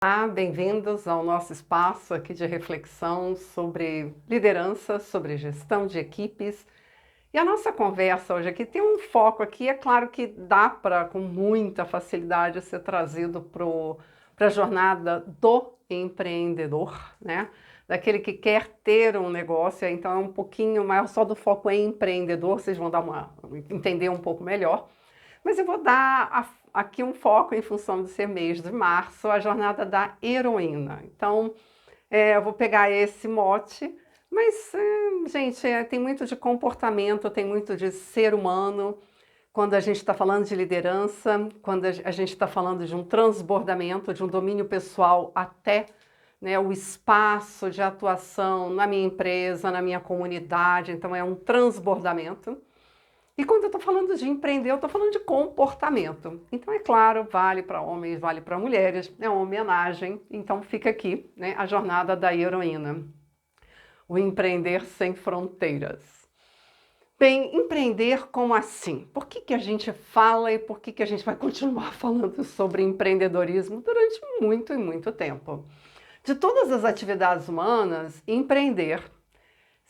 Olá, bem-vindos ao nosso espaço aqui de reflexão sobre liderança, sobre gestão de equipes. E a nossa conversa hoje aqui tem um foco aqui, é claro que dá para, com muita facilidade, ser trazido para a jornada do empreendedor, né? Daquele que quer ter um negócio, então é um pouquinho maior, só do foco em empreendedor, vocês vão entender um pouco melhor. Mas eu vou dar aqui um foco em função de ser mês de março, a jornada da heroína. Então, eu vou pegar esse mote, mas, gente, tem muito de comportamento, tem muito de ser humano. Quando a gente está falando de liderança, quando a gente está falando de um transbordamento, de um domínio pessoal até, né, o espaço de atuação na minha empresa, na minha comunidade, então é um transbordamento. E quando eu estou falando de empreender, eu estou falando de comportamento. Então, é claro, vale para homens, vale para mulheres, é uma homenagem. Então, fica aqui, né, a jornada da heroína. O empreender sem fronteiras. Bem, empreender como assim? Por que a gente fala e por que a gente vai continuar falando sobre empreendedorismo durante muito e muito tempo? De todas as atividades humanas, empreender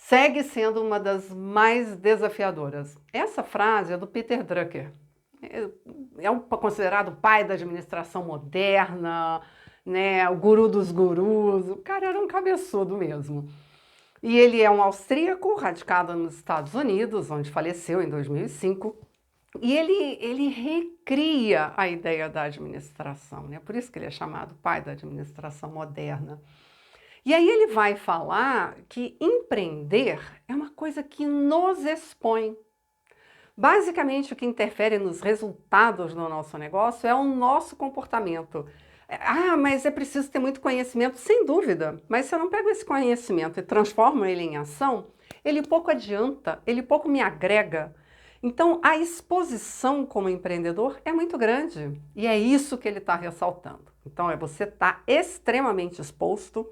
segue sendo uma das mais desafiadoras. Essa frase é do Peter Drucker. Considerado o pai da administração moderna, né, o guru dos gurus. O cara era um cabeçudo mesmo. E ele é um austríaco radicado nos Estados Unidos, onde faleceu em 2005. E ele recria a ideia da administração, né? Por isso que ele é chamado pai da administração moderna. E aí ele vai falar que empreender é uma coisa que nos expõe. Basicamente, o que interfere nos resultados do nosso negócio é o nosso comportamento. Mas é preciso ter muito conhecimento, sem dúvida. Mas se eu não pego esse conhecimento e transformo ele em ação, ele pouco adianta, ele pouco me agrega. Então, a exposição como empreendedor é muito grande. E é isso que ele está ressaltando. Então, você está extremamente exposto.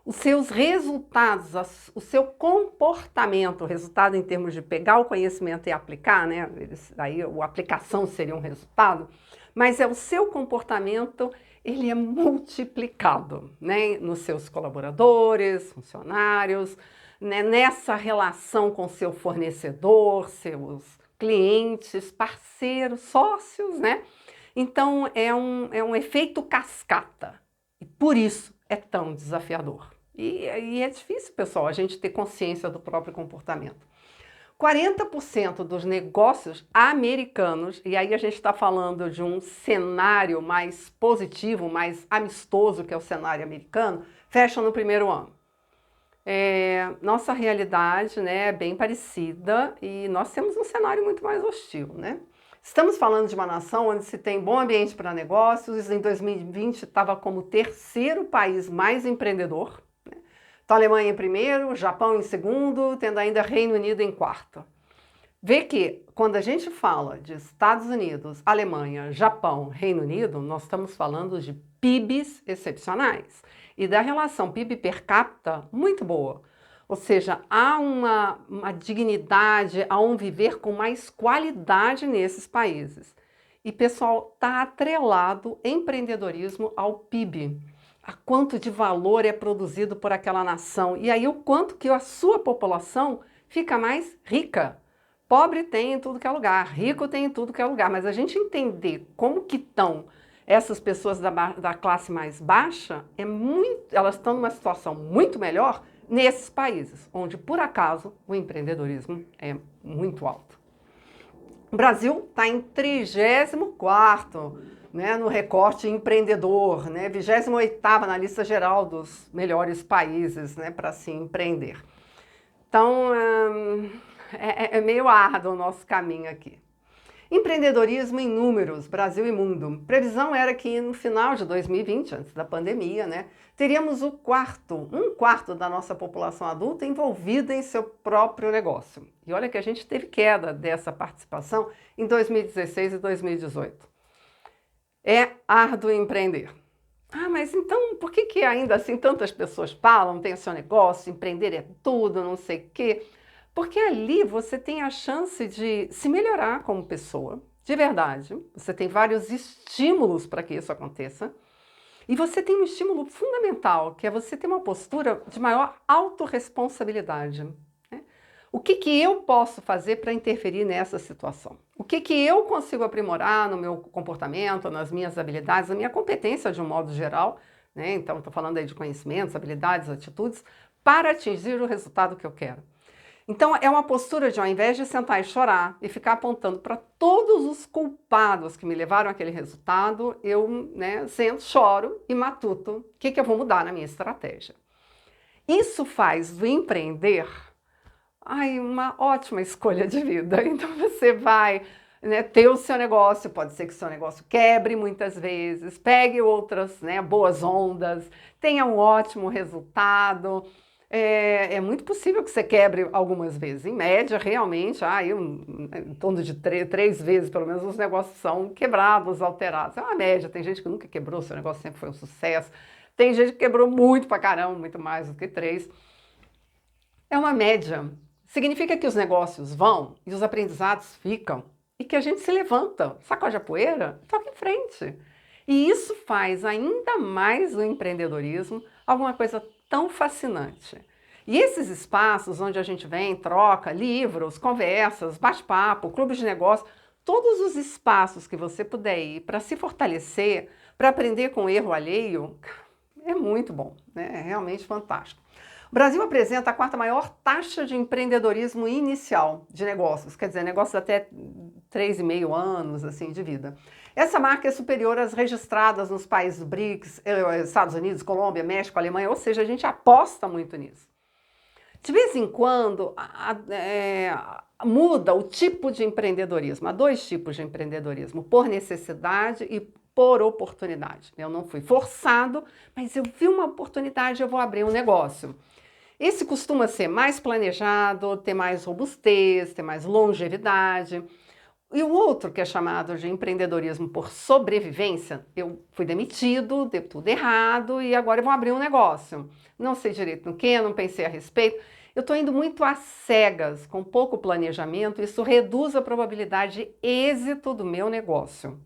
Os seus resultados, o seu comportamento, o resultado em termos de pegar o conhecimento e aplicar, né? Aí a aplicação seria um resultado, mas é o seu comportamento, ele é multiplicado, né? Nos seus colaboradores, funcionários, né? Nessa relação com seu fornecedor, seus clientes, parceiros, sócios, né? Então é um efeito cascata e por isso é tão desafiador. E é difícil, pessoal, a gente ter consciência do próprio comportamento. 40% dos negócios americanos, e aí a gente está falando de um cenário mais positivo, mais amistoso, que é o cenário americano, fecham no primeiro ano. Nossa realidade, né, é bem parecida e nós temos um cenário muito mais hostil, né? Estamos falando de uma nação onde se tem bom ambiente para negócios, em 2020 estava como terceiro país mais empreendedor. Então, a Alemanha em primeiro, Japão em segundo, tendo ainda Reino Unido em quarto. Vê que quando a gente fala de Estados Unidos, Alemanha, Japão, Reino Unido, nós estamos falando de PIBs excepcionais e da relação PIB per capita muito boa. Ou seja, há uma dignidade, há um viver com mais qualidade nesses países. E, pessoal, está atrelado empreendedorismo ao PIB. A quanto de valor é produzido por aquela nação e aí o quanto que a sua população fica mais rica. Pobre tem em tudo que é lugar, rico tem em tudo que é lugar, mas a gente entender como que estão essas pessoas da classe mais baixa, elas estão numa situação muito melhor nesses países, onde por acaso o empreendedorismo é muito alto. O Brasil está em 34º, né, no recorte empreendedor, né, 28ª na lista geral dos melhores países, né, para se empreender. Então, é meio árduo o nosso caminho aqui. Empreendedorismo em números, Brasil e mundo. Previsão era que no final de 2020, antes da pandemia, né, teríamos um quarto da nossa população adulta envolvida em seu próprio negócio. E olha que a gente teve queda dessa participação em 2016 e 2018. É árduo empreender. Mas então por que ainda assim tantas pessoas falam, tem o seu negócio, empreender é tudo, não sei o quê? Porque ali você tem a chance de se melhorar como pessoa, de verdade. Você tem vários estímulos para que isso aconteça. E você tem um estímulo fundamental, que é você ter uma postura de maior autorresponsabilidade, né? O que que eu posso fazer para interferir nessa situação? O que que eu consigo aprimorar no meu comportamento, nas minhas habilidades, na minha competência de um modo geral, né? Então, estou falando aí de conhecimentos, habilidades, atitudes, para atingir o resultado que eu quero. Então, é uma postura de, ao invés de sentar e chorar e ficar apontando para todos os culpados que me levaram àquele resultado, eu, né, sento, choro e matuto o que que eu vou mudar na minha estratégia. Isso faz do empreender, ai, uma ótima escolha de vida. Então, você vai, né, ter o seu negócio, pode ser que o seu negócio quebre muitas vezes, pegue outras, né, boas ondas, tenha um ótimo resultado. É muito possível que você quebre algumas vezes. Em média, realmente, em torno de três vezes, pelo menos, os negócios são quebrados, alterados. É uma média. Tem gente que nunca quebrou, seu negócio sempre foi um sucesso. Tem gente que quebrou muito pra caramba, muito mais do que três. É uma média. Significa que os negócios vão e os aprendizados ficam e que a gente se levanta, sacode a poeira, toca em frente. E isso faz ainda mais o empreendedorismo alguma coisa tão fascinante. E esses espaços onde a gente vem, troca livros, conversas, bate-papo, clubes de negócio, todos os espaços que você puder ir para se fortalecer, para aprender com o erro alheio, é muito bom, né? É realmente fantástico. O Brasil apresenta a quarta maior taxa de empreendedorismo inicial de negócios, quer dizer, negócios até 3,5 anos assim, de vida. Essa marca é superior às registradas nos países BRICS, Estados Unidos, Colômbia, México, Alemanha, ou seja, a gente aposta muito nisso. De vez em quando, muda o tipo de empreendedorismo. Há dois tipos de empreendedorismo, por necessidade e por oportunidade. Eu não fui forçado, mas eu vi uma oportunidade, eu vou abrir um negócio. Esse costuma ser mais planejado, ter mais robustez, ter mais longevidade. E o outro, que é chamado de empreendedorismo por sobrevivência, eu fui demitido, deu tudo errado e agora eu vou abrir um negócio. Não sei direito no que, não pensei a respeito. Eu estou indo muito às cegas, com pouco planejamento, isso reduz a probabilidade de êxito do meu negócio.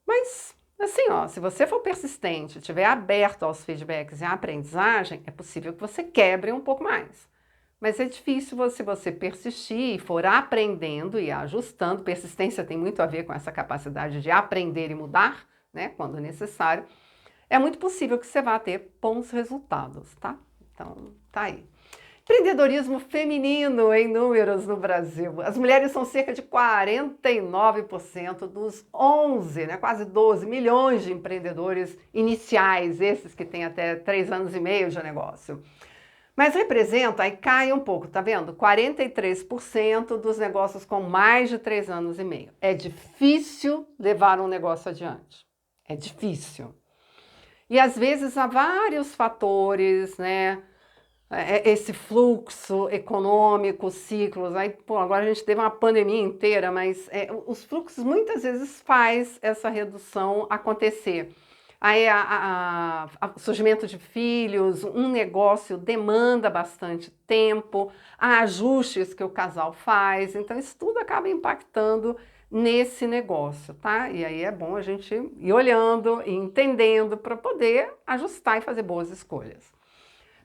Mas, assim, ó, se você for persistente, estiver aberto aos feedbacks e à aprendizagem, é possível que você quebre um pouco mais. Mas é difícil se você persistir e for aprendendo e ajustando. Persistência tem muito a ver com essa capacidade de aprender e mudar, né, quando necessário. É muito possível que você vá ter bons resultados, tá? Então, tá aí. Empreendedorismo feminino em números no Brasil. As mulheres são cerca de 49% dos 11, né, quase 12 milhões de empreendedores iniciais, esses que têm até 3 anos e meio de negócio. Mas representa, aí cai um pouco, tá vendo? 43% dos negócios com mais de 3 anos e meio. É difícil levar um negócio adiante. É difícil. E às vezes há vários fatores, né? Esse fluxo econômico, ciclos. Aí, pô, agora a gente teve uma pandemia inteira, mas os fluxos muitas vezes faz essa redução acontecer. Aí o surgimento de filhos, um negócio demanda bastante tempo, há ajustes que o casal faz, então isso tudo acaba impactando nesse negócio, tá? E aí é bom a gente ir olhando e entendendo para poder ajustar e fazer boas escolhas.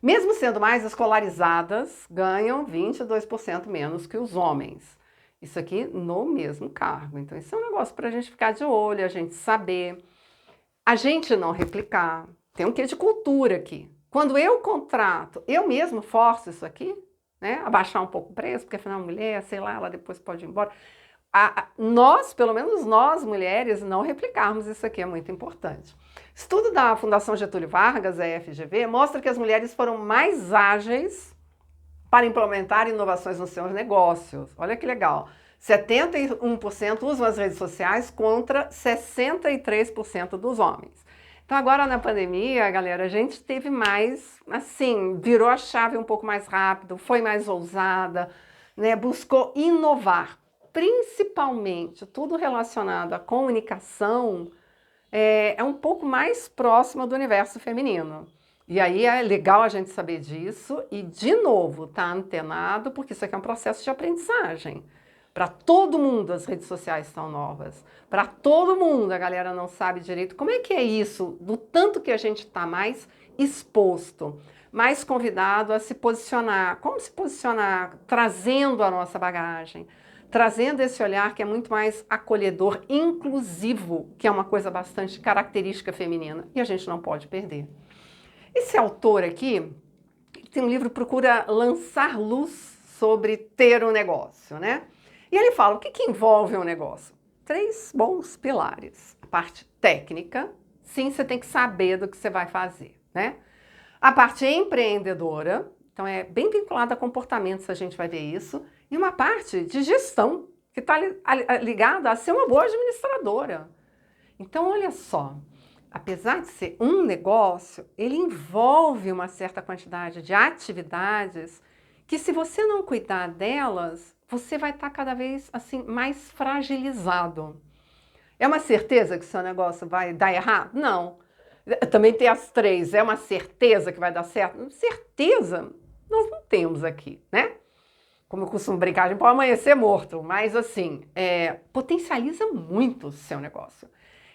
Mesmo sendo mais escolarizadas, ganham 22% menos que os homens. Isso aqui no mesmo cargo. Então isso é um negócio para a gente ficar de olho, a gente saber. A gente não replicar. Tem um quê de cultura aqui. Quando eu contrato, eu mesmo forço isso aqui, né? Abaixar um pouco o preço, porque afinal a mulher, sei lá, ela depois pode ir embora. Nós, pelo menos nós mulheres, não replicarmos isso aqui é muito importante. Estudo da Fundação Getúlio Vargas, a FGV, mostra que as mulheres foram mais ágeis para implementar inovações nos seus negócios. Olha que legal. 71% usam as redes sociais contra 63% dos homens. Então agora na pandemia, galera, a gente teve mais, assim, virou a chave um pouco mais rápido, foi mais ousada, né? Buscou inovar, principalmente tudo relacionado à comunicação, é um pouco mais próximo do universo feminino. E aí é legal a gente saber disso e, de novo, tá antenado, porque isso aqui é um processo de aprendizagem. Para todo mundo as redes sociais estão novas. Para todo mundo a galera não sabe direito. Como é que é isso? Do tanto que a gente está mais exposto, mais convidado a se posicionar. Como se posicionar? Trazendo a nossa bagagem, trazendo esse olhar que é muito mais acolhedor, inclusivo, que é uma coisa bastante característica feminina. E a gente não pode perder. Esse autor aqui tem um livro que procura lançar luz sobre ter um negócio, né? E ele fala, o que envolve um negócio? 3 bons pilares. A parte técnica, sim, você tem que saber do que você vai fazer, né? A parte empreendedora, então é bem vinculada a comportamentos, a gente vai ver isso. E uma parte de gestão, que está ligada a ser uma boa administradora. Então, olha só, apesar de ser um negócio, ele envolve uma certa quantidade de atividades que, se você não cuidar delas, você vai estar cada vez assim mais fragilizado. É uma certeza que o seu negócio vai dar errado? Não. Também tem as 3. É uma certeza que vai dar certo? Certeza nós não temos aqui, né? Como eu costumo brincar, a gente pode amanhecer morto, mas assim, potencializa muito o seu negócio.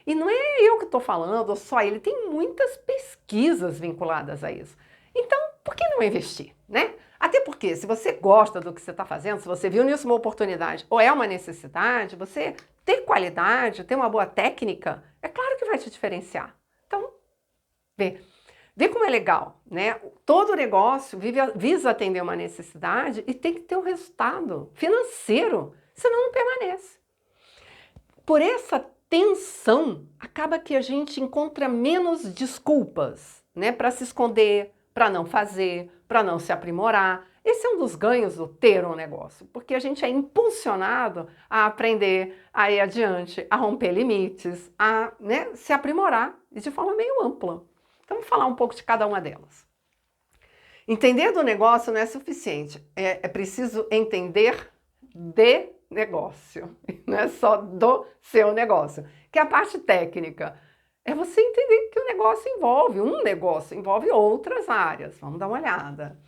E não é eu que estou falando, ou só ele, tem muitas pesquisas vinculadas a isso. Então, por que não investir, né? Até porque, se você gosta do que você está fazendo, se você viu nisso uma oportunidade ou é uma necessidade, você ter qualidade, ter uma boa técnica, é claro que vai te diferenciar. Então, vê como é legal, né? Todo negócio visa atender uma necessidade e tem que ter um resultado financeiro, senão não permanece. Por essa tensão, acaba que a gente encontra menos desculpas, né, para se esconder, para não fazer, para não se aprimorar. Esse é um dos ganhos do ter um negócio, porque a gente é impulsionado a aprender, a ir adiante, a romper limites, a, né, se aprimorar de forma meio ampla. Então, vamos falar um pouco de cada uma delas. Entender do negócio não é suficiente, é preciso entender de negócio, não é só do seu negócio, que é a parte técnica. É você entender que o negócio envolve, um negócio envolve outras áreas. Vamos dar uma olhada.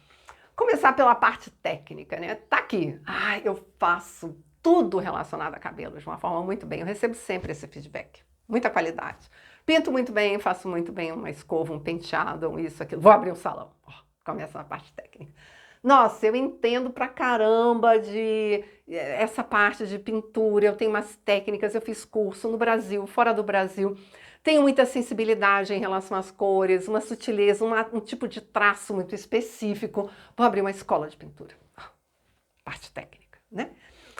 Começar pela parte técnica, né? Tá aqui. Eu faço tudo relacionado a cabelo de uma forma muito bem. Eu recebo sempre esse feedback. Muita qualidade. Pinto muito bem, faço muito bem uma escova, um penteado, isso, aquilo. Vou abrir um salão. Começa na parte técnica. Nossa, eu entendo pra caramba de essa parte de pintura, eu tenho umas técnicas, eu fiz curso no Brasil, fora do Brasil, tenho muita sensibilidade em relação às cores, uma sutileza, um tipo de traço muito específico. Vou abrir uma escola de pintura. Parte técnica, né?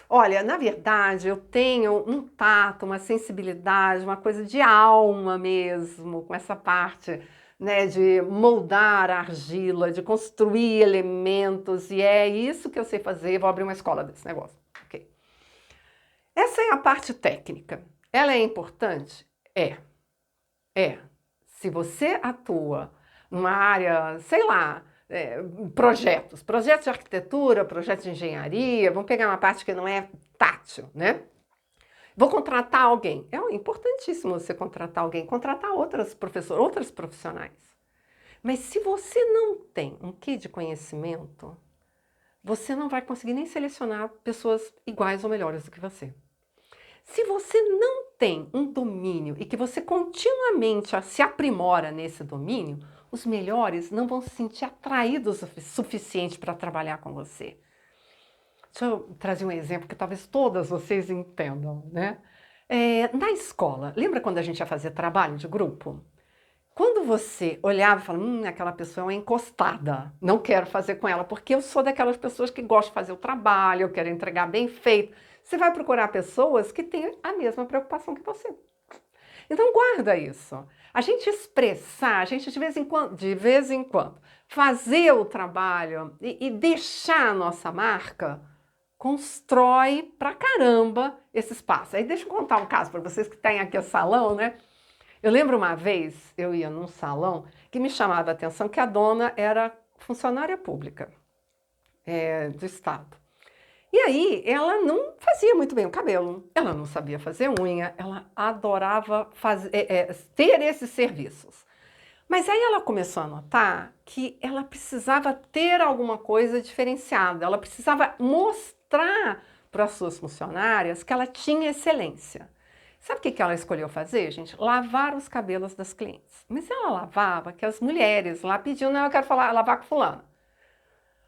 Olha, na verdade, eu tenho um tato, uma sensibilidade, uma coisa de alma mesmo, com essa parte, né, de moldar a argila, de construir elementos, e é isso que eu sei fazer, vou abrir uma escola desse negócio. Okay. Essa é a parte técnica. Ela é importante? É. Se você atua numa área, sei lá, projetos de arquitetura, projetos de engenharia, vamos pegar uma parte que não é tátil, né? Vou contratar alguém. É importantíssimo você contratar alguém, contratar outras profissionais. Mas se você não tem um quê de conhecimento, você não vai conseguir nem selecionar pessoas iguais ou melhores do que você. Se você não tem um domínio e que você continuamente se aprimora nesse domínio, os melhores não vão se sentir atraídos o suficiente para trabalhar com você. Deixa eu trazer um exemplo que talvez todas vocês entendam, né? Na escola, lembra quando a gente ia fazer trabalho de grupo? Quando você olhava e falava, aquela pessoa é uma encostada, não quero fazer com ela, porque eu sou daquelas pessoas que gostam de fazer o trabalho, eu quero entregar bem feito. Você vai procurar pessoas que têm a mesma preocupação que você. Então guarda isso. A gente expressar, a gente de vez em quando, fazer o trabalho e deixar a nossa marca, constrói pra caramba esse espaço. Aí deixa eu contar um caso para vocês que têm aqui o salão, né? Eu lembro uma vez, eu ia num salão que me chamava a atenção que a dona era funcionária pública do Estado. E aí, ela não fazia muito bem o cabelo, ela não sabia fazer unha, ela adorava ter esses serviços. Mas aí ela começou a notar que ela precisava ter alguma coisa diferenciada, ela precisava mostrar para as suas funcionárias que ela tinha excelência. Sabe o que ela escolheu fazer, gente? Lavar os cabelos das clientes. Mas ela lavava que as mulheres lá pediam, não, eu quero lavar com fulana.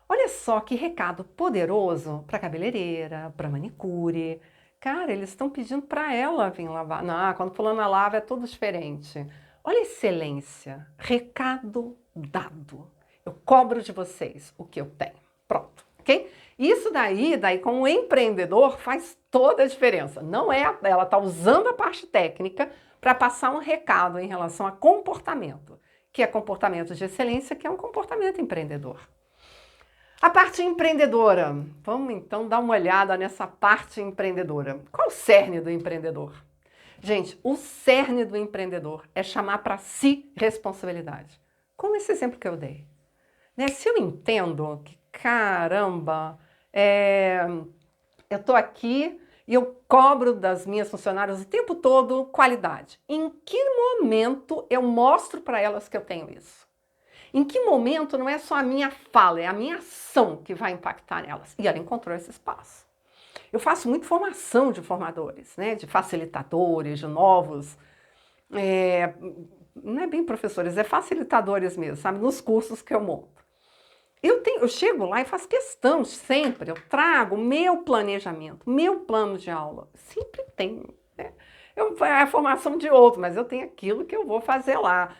Olha só que recado poderoso para cabeleireira, para manicure. Cara, eles estão pedindo para ela vir lavar. Não, quando fulana lava é tudo diferente. Olha a excelência, recado dado. Eu cobro de vocês o que eu tenho. Pronto, ok? Isso daí como empreendedor faz toda a diferença. Não é, ela está usando a parte técnica para passar um recado em relação a comportamento, que é comportamento de excelência, que é um comportamento empreendedor. A parte empreendedora. Vamos então dar uma olhada nessa parte empreendedora. Qual o cerne do empreendedor? Gente, o cerne do empreendedor é chamar para si responsabilidade. Como esse exemplo que eu dei. Né? Se eu entendo que, caramba, eu estou aqui e eu cobro das minhas funcionárias o tempo todo qualidade. Em que momento eu mostro para elas que eu tenho isso? Em que momento não é só a minha fala, é a minha ação que vai impactar nelas? E ela encontrou esse espaço. Eu faço muito formação de formadores, né, de facilitadores, de novos, não é bem professores, é facilitadores mesmo, sabe, nos cursos que eu monto. Eu chego lá e faço questão sempre, eu trago meu planejamento, meu plano de aula, sempre tenho, né? É a formação de outro, mas eu tenho aquilo que eu vou fazer lá.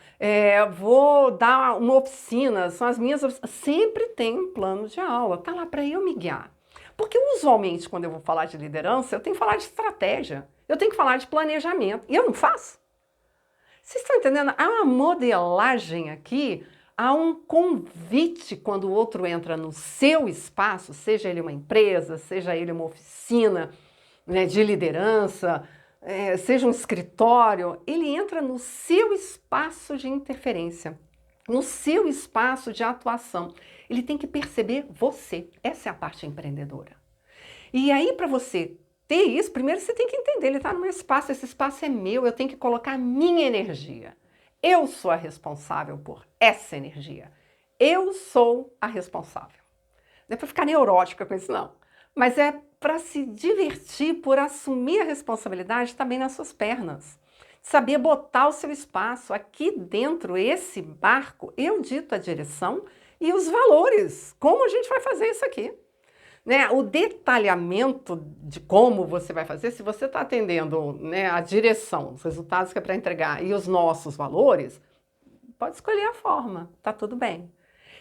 Vou dar uma oficina, são as minhas oficinas. Sempre tenho um plano de aula, tá lá para eu me guiar. Porque usualmente, quando eu vou falar de liderança, eu tenho que falar de estratégia, eu tenho que falar de planejamento, e eu não faço. Vocês estão entendendo? Há uma modelagem aqui, há um convite quando o outro entra no seu espaço, seja ele uma empresa, seja ele uma oficina, né, de liderança, seja um escritório, ele entra no seu espaço de interferência, no seu espaço de atuação. Ele tem que perceber você. Essa é a parte empreendedora. E aí, para você ter isso, primeiro você tem que entender, ele está no meu espaço, esse espaço é meu, eu tenho que colocar a minha energia. Eu sou a responsável por essa energia. Eu sou a responsável. Não é para ficar neurótica com isso, não. Mas é para se divertir por assumir a responsabilidade também nas suas pernas. Saber botar o seu espaço. Aqui dentro, esse barco, eu dito a direção e os valores. Como a gente vai fazer isso aqui? Né? O detalhamento de como você vai fazer, se você está atendendo, né, a direção, os resultados que é para entregar e os nossos valores, pode escolher a forma, tá tudo bem.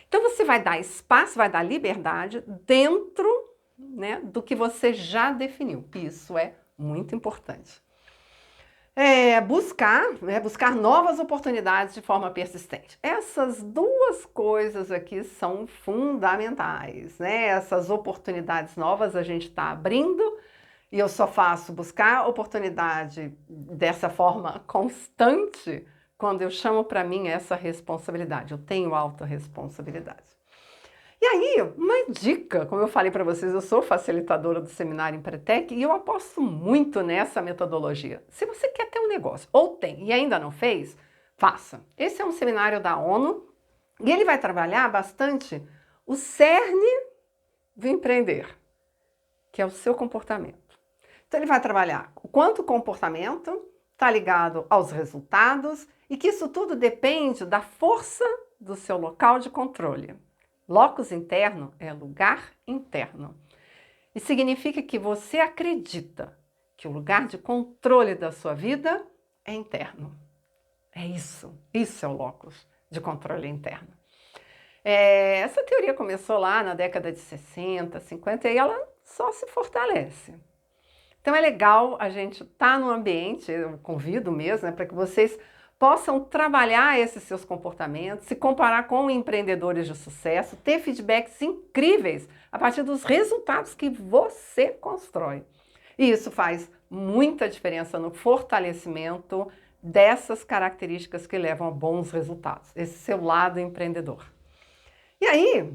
Então você vai dar espaço, vai dar liberdade dentro, né, do que você já definiu. Isso é muito importante. Buscar novas oportunidades de forma persistente. Essas duas coisas aqui são fundamentais, né? Essas oportunidades novas a gente está abrindo e eu só faço buscar oportunidade dessa forma constante quando eu chamo para mim essa responsabilidade. Eu tenho autorresponsabilidade. E aí, uma dica, como eu falei para vocês, eu sou facilitadora do Seminário Empretec e eu aposto muito nessa metodologia. Se você quer ter um negócio, ou tem e ainda não fez, faça. Esse é um seminário da ONU e ele vai trabalhar bastante o cerne do empreender, que é o seu comportamento. Então ele vai trabalhar o quanto o comportamento está ligado aos resultados e que isso tudo depende da força do seu local de controle. Locus interno é lugar interno. E significa que você acredita que o lugar de controle da sua vida é interno. É isso. Isso é o locus de controle interno. Essa teoria começou lá na década de 60, 50 e ela só se fortalece. Então é legal a gente estar no ambiente, eu convido mesmo, né, para que vocês possam trabalhar esses seus comportamentos, se comparar com empreendedores de sucesso, ter feedbacks incríveis a partir dos resultados que você constrói. E isso faz muita diferença no fortalecimento dessas características que levam a bons resultados, esse seu lado empreendedor. E aí,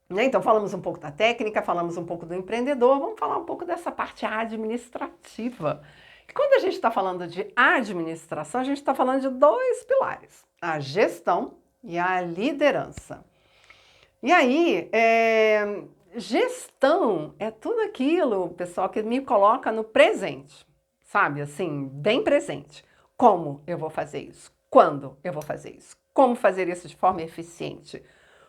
né, então falamos um pouco da técnica, falamos um pouco do empreendedor, vamos falar um pouco dessa parte administrativa. E quando a gente está falando de administração, a gente está falando de dois pilares, a gestão e a liderança. E aí, Gestão é tudo aquilo, pessoal, que me coloca no presente, sabe? Assim, bem presente. Como eu vou fazer isso? Quando eu vou fazer isso? Como fazer isso de forma eficiente?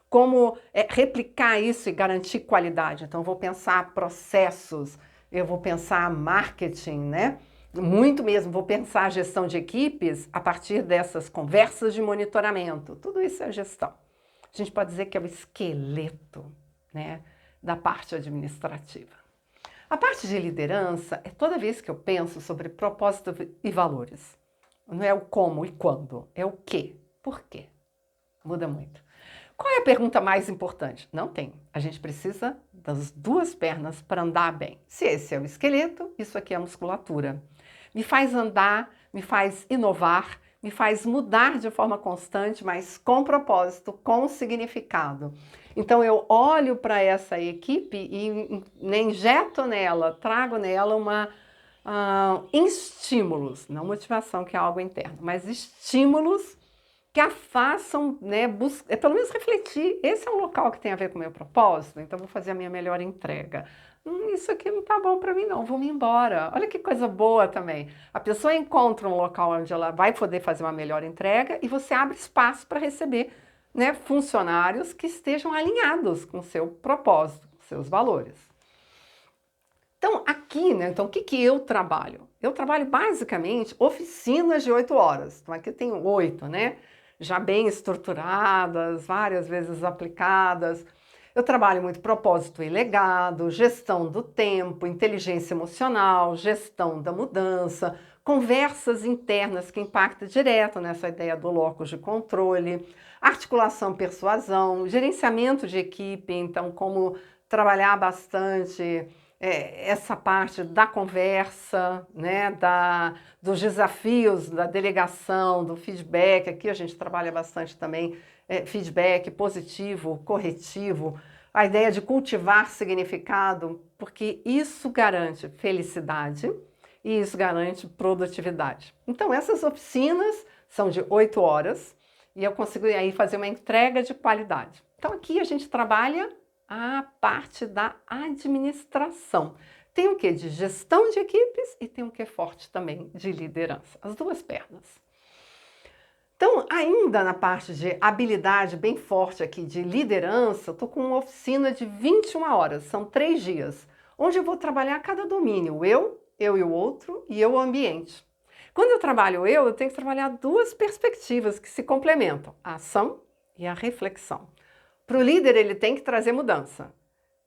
Como replicar isso e garantir qualidade? Então, eu vou pensar processos, eu vou pensar marketing, né? Muito mesmo, vou pensar gestão de equipes a partir dessas conversas de monitoramento. Tudo isso é gestão. A gente pode dizer que é o esqueleto, né, da parte administrativa. A parte de liderança é toda vez que eu penso sobre propósito e valores. Não é o como e quando, é o que, por quê. Muda muito. Qual é a pergunta mais importante? Não tem. A gente precisa das duas pernas para andar bem. Se esse é o esqueleto, isso aqui é a musculatura. Me faz andar, me faz inovar, me faz mudar de forma constante, mas com propósito, com significado. Então eu olho para essa equipe e injeto nela, trago nela estímulos, não motivação, que é algo interno, mas estímulos que a façam, né, pelo menos refletir. Esse é um local que tem a ver com o meu propósito, então vou fazer a minha melhor entrega. Isso aqui não tá bom para mim não, vou me embora. Olha que coisa boa também. A pessoa encontra um local onde ela vai poder fazer uma melhor entrega e você abre espaço para receber, né, funcionários que estejam alinhados com o seu propósito, com seus valores. Então, aqui, né, então, o que eu trabalho? Eu trabalho basicamente oficinas de 8 horas. Então, aqui eu tenho 8, né? Já bem estruturadas, várias vezes aplicadas. Eu trabalho muito propósito e legado, gestão do tempo, inteligência emocional, gestão da mudança, conversas internas que impactam direto nessa ideia do locus de controle, articulação, persuasão, gerenciamento de equipe, então como trabalhar bastante essa parte da conversa, né, dos desafios da delegação, do feedback. Aqui a gente trabalha bastante também feedback positivo, corretivo, a ideia de cultivar significado, porque isso garante felicidade e isso garante produtividade. Então essas oficinas são de 8 horas e eu consigo aí fazer uma entrega de qualidade. Então aqui a gente trabalha a parte da administração. Tem o que de gestão de equipes e tem o que forte também de liderança, as duas pernas. Então, ainda na parte de habilidade bem forte aqui de liderança, eu estou com uma oficina de 21 horas, são 3 dias, onde eu vou trabalhar cada domínio, eu e o outro e eu o ambiente. Quando eu trabalho eu tenho que trabalhar duas perspectivas que se complementam, a ação e a reflexão. Para o líder, ele tem que trazer mudança,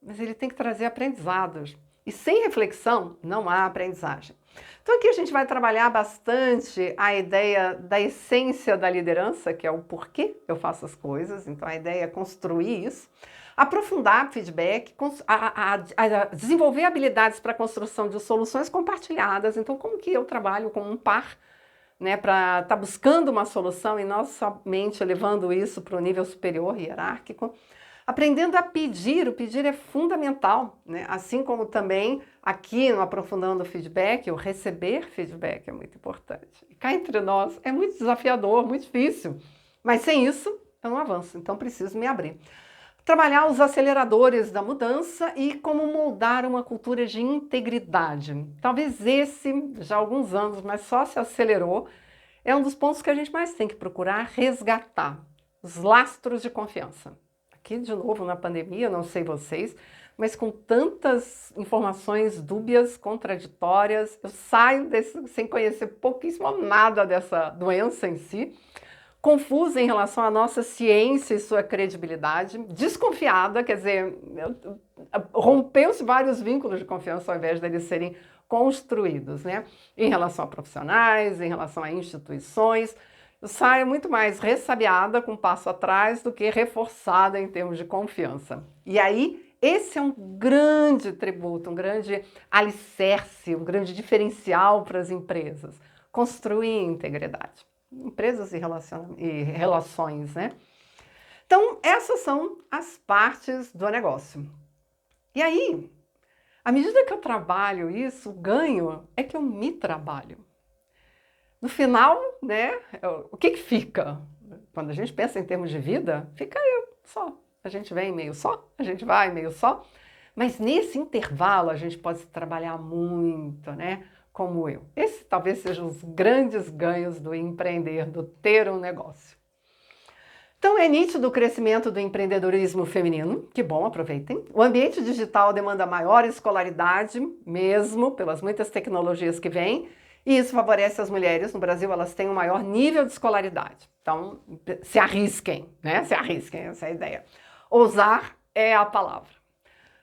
mas ele tem que trazer aprendizados. E sem reflexão, não há aprendizagem. Então aqui a gente vai trabalhar bastante a ideia da essência da liderança, que é o porquê eu faço as coisas. Então a ideia é construir isso, aprofundar feedback, desenvolver habilidades para a construção de soluções compartilhadas. Então como que eu trabalho com um par, né, para estar buscando uma solução e não somente levando isso para o nível superior, hierárquico. Aprendendo a pedir, o pedir é fundamental, né? Assim como também aqui no Aprofundando o Feedback, o receber feedback é muito importante. E cá entre nós é muito desafiador, muito difícil, mas sem isso eu não avanço, então preciso me abrir. Trabalhar os aceleradores da mudança e como moldar uma cultura de integridade. Talvez esse, já há alguns anos, mas só se acelerou, é um dos pontos que a gente mais tem que procurar resgatar, os lastros de confiança. Aqui, de novo, na pandemia, não sei vocês, mas com tantas informações dúbias, contraditórias, eu saio sem conhecer pouquíssimo nada dessa doença em si, confusa em relação à nossa ciência e sua credibilidade, desconfiada, quer dizer, rompeu-se vários vínculos de confiança ao invés deles serem construídos, né? Em relação a profissionais, em relação a instituições. Eu saio muito mais ressabiada com um passo atrás do que reforçada em termos de confiança. E aí, esse é um grande tributo, um grande alicerce, um grande diferencial para as empresas. Construir integridade. Empresas e relações, né? Então, essas são as partes do negócio. E aí, à medida que eu trabalho isso, o ganho é que eu me trabalho. No final, né, o que fica? Quando a gente pensa em termos de vida, fica eu só. a gente vem meio só, a gente vai meio só, mas nesse intervalo a gente pode trabalhar muito, né? Como eu. Esse talvez sejam os grandes ganhos do empreender, do ter um negócio. Então é nítido o crescimento do empreendedorismo feminino, que bom, aproveitem. O ambiente digital demanda maior escolaridade, mesmo pelas muitas tecnologias que vêm, e isso favorece as mulheres. No Brasil, elas têm um maior nível de escolaridade. Então, se arrisquem, né? Se arrisquem, essa é a ideia. Ousar é a palavra.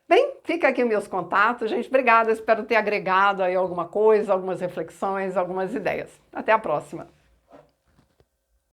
Bem, fica aqui meus contatos, gente. Obrigada, espero ter agregado aí alguma coisa, algumas reflexões, algumas ideias. Até a próxima.